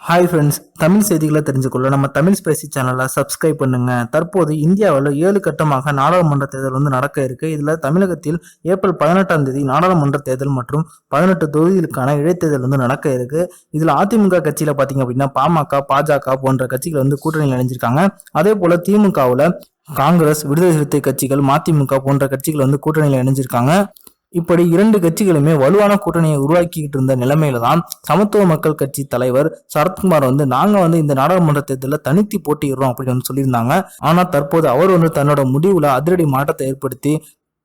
Hi friends, Tamil செய்திகளை தெரிஞ்சுக்கொள்ள நம்ம Tamil spicy சேனலை சப்ஸ்கிரைப் பண்ணுங்க. தற்போது இந்தியாவில் 7 கட்டமாக நாடாளுமன்ற தேர்தல் நடக்க இருக்கு. இதுல தமிழகத்தில் ஏப்ரல் 18ஆம் தேதி நாடாளுமன்ற தேர்தல் மற்றும் 18 தொகுதிகளுக்கான இடைத்தேர்தல் நடக்க இருக்கு. இதுல அதிமுக கட்சியில பாத்தீங்க அப்படின்னா பாமக, பாஜக போன்ற கட்சிகள் கூட்டணியில் இணைஞ்சிருக்காங்க. அதே போல திமுகவுல காங்கிரஸ், விடுதலை சிறுத்தை கட்சிகள், மதிமுக போன்ற கட்சிகள் கூட்டணியில் இணைஞ்சிருக்காங்க. இப்படி 2 கட்சிகளுமே வலுவான கூட்டணியை உருவாக்கிட்டு இருந்த நிலைமையில தான் சமத்துவ மக்கள் கட்சி தலைவர் சரத்குமார் நாங்க இந்த நாடாளுமன்ற தேர்தலில் தனித்து போட்டிடுறோம் அப்படின்னு சொல்லியிருந்தாங்க. ஆனா தற்போது அவர் தன்னோட முடிவுல அதிரடி மாற்றத்தை ஏற்படுத்தி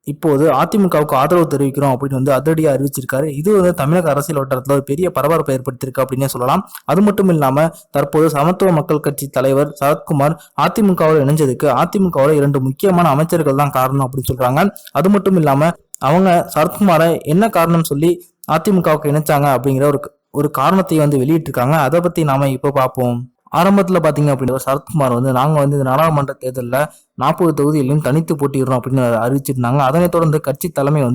இப்போது அதிமுகவுக்கு ஆதரவு தெரிவிக்கிறோம் அப்படின்னு அதிரடியா அறிவிச்சிருக்காரு. இது தமிழக அரசியல் வட்டாரத்தில் ஒரு பெரிய பரபரப்பை ஏற்படுத்தியிருக்கு அப்படின்னே சொல்லலாம். அது மட்டும் இல்லாம தற்போது சமத்துவ மக்கள் கட்சி தலைவர் சரத்குமார் அதிமுகவில் இணைஞ்சதுக்கு அதிமுகவில் 2 முக்கியமான அமைச்சர்கள் தான் காரணம் அப்படின்னு சொல்றாங்க. அது மட்டும் இல்லாம அவங்க சரத்குமாரை என்ன காரணம் சொல்லி அதிமுகவுக்கு இணைச்சாங்க அப்படிங்கிற ஒரு காரணத்தை வெளியிட்டிருக்காங்க. அதை பத்தி நாம இப்ப பார்ப்போம். ஆரம்பத்துல பாத்தீங்க அப்படின்னா சரத்குமார் நாங்க இந்த நாடாளுமன்ற தேர்தலில் 40 தொகுதியிலையும் தனித்து போட்டிடுறோம் அப்படின்னு அறிவிச்சிருந்தாங்க. அதனைத் தொடர்ந்து கட்சி தலைமை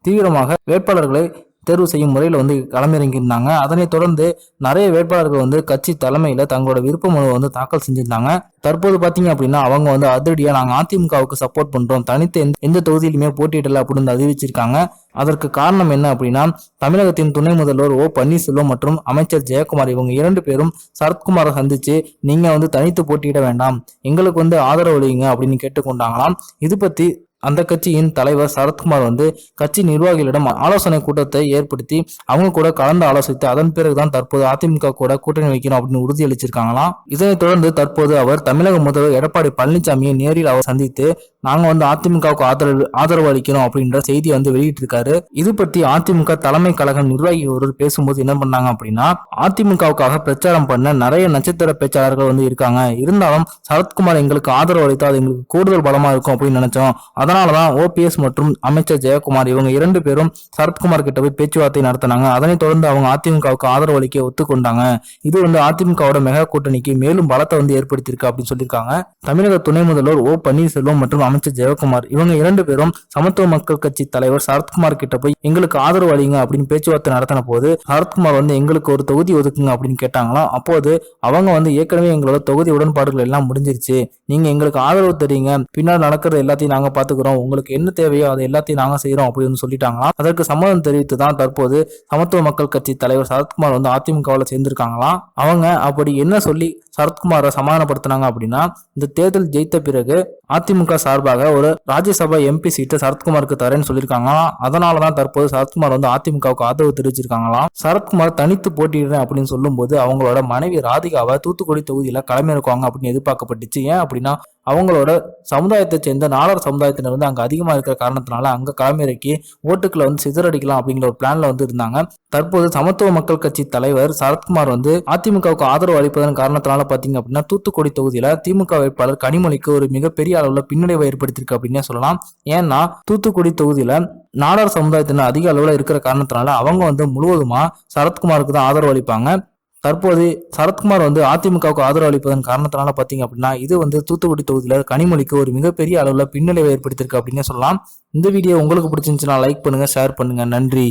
தீவிரமாக வேட்பாளர்களை தேர்வு செய்யும் முறையில் களமிறங்கியிருந்தாங்க. அதனைத் தொடர்ந்து நிறைய வேட்பாளர்கள் கட்சி தலைமையில தங்களோட விருப்ப மனு தாக்கல் செஞ்சிருந்தாங்க. தற்போது பாத்தீங்க அப்படின்னா அவங்க அதிரடியா நாங்க அதிமுகவுக்கு சப்போர்ட் பண்றோம், தனித்து எந்த தொகுதியிலுமே போட்டியிடல அப்படின்னு அறிவிச்சிருக்காங்க. அதற்கு காரணம் என்ன அப்படின்னா தமிழகத்தின் துணை முதல்வர் ஓ பன்னீர்செல்வம் மற்றும் அமைச்சர் ஜெயக்குமார் இவங்க 2 பேரும் சரத்குமாரை சந்திச்சு நீங்க தனித்து போட்டியிட வேண்டாம், எங்களுக்கு ஆதரவு அளிங்க அப்படின்னு கேட்டுக்கொண்டாங்களாம். இது பத்தி அந்த கட்சியின் தலைவர் சரத்குமார் கட்சி நிர்வாகிகளிடம் ஆலோசனை கூட்டத்தை ஏற்படுத்தி அவங்க கூட கலந்து ஆலோசித்து அதன் பிறகுதான் தற்போது அதிமுக கூட கூட்டணி வைக்கணும் அப்படின்னு உறுதியளிச்சிருக்காங்களாம். இதனைத் தொடர்ந்து தற்போது அவர் தமிழக முதல்வர் எடப்பாடி பழனிசாமியை நேரில் அவர் சந்தித்து நாங்க அதிமுகவுக்கு ஆதரவு அளிக்கணும் அப்படின்ற செய்தியை வெளியிட்டிருக்காரு. இது பற்றி அதிமுக தலைமை கழக நிர்வாகி ஒருவர் பேசும்போது என்ன பண்ணாங்க அப்படின்னா அதிமுகவுக்காக பிரச்சாரம் பண்ண நிறைய நட்சத்திர பேச்சாளர்கள் இருக்காங்க, இருந்தாலும் சரத்குமார் எங்களுக்கு ஆதரவு அளித்தால் அது எங்களுக்கு கூடுதல் பலமா இருக்கும் அப்படின்னு நினைச்சோம். அதனாலதான் ஓபிஎஸ் மற்றும் அமைச்சர் ஜெயக்குமார் இவங்க 2 பேரும் சரத்குமார் கிட்ட போய் பேச்சுவார்த்தை நடத்தினாங்க. அதனைத் தொடர்ந்து அவங்க அதிமுகவுக்கு ஆதரவு அளிக்க ஒத்துக்கொண்டாங்க. இது அதிமுகவோட மெகா கூட்டணிக்கு மேலும் பலத்தை ஏற்படுத்தியிருக்கு அப்படின்னு சொல்லியிருக்காங்க. தமிழக துணை முதல்வர் ஓ பன்னீர்செல்வம் மற்றும் அமைச்சர் ஜெயக்குமார் இவங்க 2 பேரும் சமத்துவ மக்கள் கட்சி தலைவர் சரத்குமார் கிட்ட போய் எங்களுக்கு ஆதரவு அளிங்க அப்படின்னு பேச்சுவார்த்தை நடத்தின போது சரத்குமார் எங்களுக்கு ஒரு தொகுதி ஒதுக்குங்க அப்படின்னு கேட்டாங்களாம். அப்போது அவங்க ஏற்கனவே எங்களோட தொகுதி உடன்பாடுகள் எல்லாம் முடிஞ்சிருச்சு, நீங்க எங்களுக்கு ஆதரவு தெரியுங்க, பின்னால் நடக்கிறது எல்லாத்தையும் நாங்க பாத்துக்கிறோம், உங்களுக்கு என்ன தேவையோ அதை எல்லாத்தையும் நாங்க செய்யறோம் அப்படின்னு சொல்லிட்டாங்களாம். அதற்கு சம்மதம் தெரிவித்து தான் தற்போது சமத்துவ மக்கள் கட்சி தலைவர் சரத்குமார் அதிமுகவில் சேர்ந்திருக்காங்களாம். அவங்க அப்படி என்ன சொல்லி சரத்குமாரை சமாதானப்படுத்தினாங்க அப்படின்னா இந்த தேர்தல் ஜெயித்த பிறகு அதிமுக சார்பாக ஒரு ராஜ்யசபா எம்பி சீட்டை சரத்குமாருக்கு தரேன்னு சொல்லியிருக்காங்களாம். அதனாலதான் தற்போது சரத்குமார் அதிமுகவுக்கு ஆதரவு தெரிவிச்சிருக்காங்களாம். சரத்குமார் தனித்து போட்டிடுறேன் அப்படின்னு சொல்லும் போது அவங்களோட மனைவி ராதிகாவை தூத்துக்குடி தொகுதியில களமிறக்குவாங்க அப்படின்னு எதிர்பார்க்கப்பட்டுச்சு. ஏன் அப்படின்னா அவங்களோட சமுதாயத்தை சேர்ந்த நாடார் சமுதாயத்தினர் அங்க அதிகமா இருக்கிற காரணத்தினால அங்க களமிறக்கி ஓட்டுக்களை சிதறடிக்கலாம் அப்படிங்கிற ஒரு பிளான்ல இருந்தாங்க. தற்போது சமத்துவ மக்கள் கட்சி தலைவர் சரத்குமார் அதிமுகவுக்கு ஆதரவு அளிப்பதன் காரணத்தினால பாத்தீங்க அப்படின்னா தூத்துக்குடி தொகுதியில திமுக வேட்பாளர் கனிமொழிக்கு ஒரு மிகப்பெரிய அளவுல பின்னடைவை ஏற்படுத்தியிருக்கு அப்படின்னே சொல்லலாம். ஏன்னா தூத்துக்குடி தொகுதியில நாடார் சமுதாயத்தினர் அதிக அளவுல இருக்கிற காரணத்தினால அவங்க முழுவதுமா சரத்குமாருக்கு தான் ஆதரவு அளிப்பாங்க. தற்போது சரத்குமார் அதிமுகவுக்கு ஆதரவு அளிப்பதன் காரணத்தினால பாத்தீங்க அப்படின்னா இது தூத்துக்குடி தொகுதியில கனிமொழிக்கு ஒரு மிகப்பெரிய அளவுல பின்னடைவை ஏற்படுத்தியிருக்கு அப்படின்னே சொல்லலாம். இந்த வீடியோ உங்களுக்கு பிடிச்சிருந்துச்சுன்னா லைக் பண்ணுங்க, ஷேர் பண்ணுங்க. நன்றி.